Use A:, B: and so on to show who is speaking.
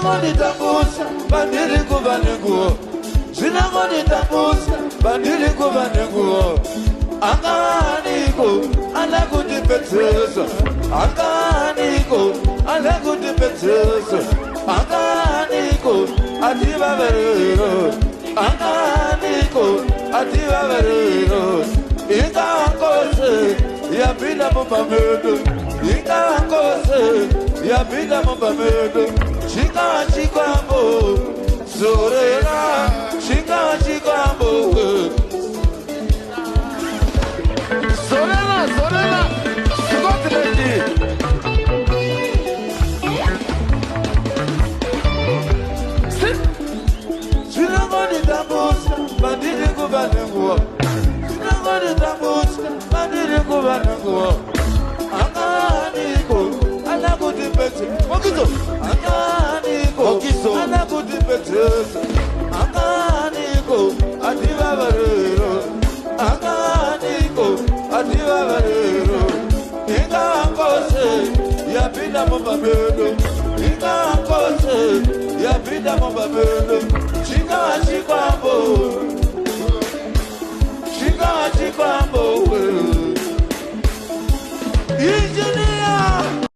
A: Zvinongonditambusa pandiri kuva nenguo, zvinongonditambusa pandiri kuva nenguo. Anganiko ala kundipedzesa, anganiko ala kundipedzesa, anganiko ativaverero, anganiko ativaverero. Ingakose yapinda mupamedo, ingakose yapinda mupamedo. Chika chikwambo zorera, chika chikwambo zorera, zorera Scotland. Zvinongonditambusa pandiri kuva nenguo, zvinongonditambusa pandiri kuva nenguo. Anganiko ala kundipedzesa, mokizo anganiko ala kundipedzesa, anganiko ativavarero, anganiko ativavarero. Ingakose yapinda mupamedo, ingakose yapinda mupamedo. Chika chikwambo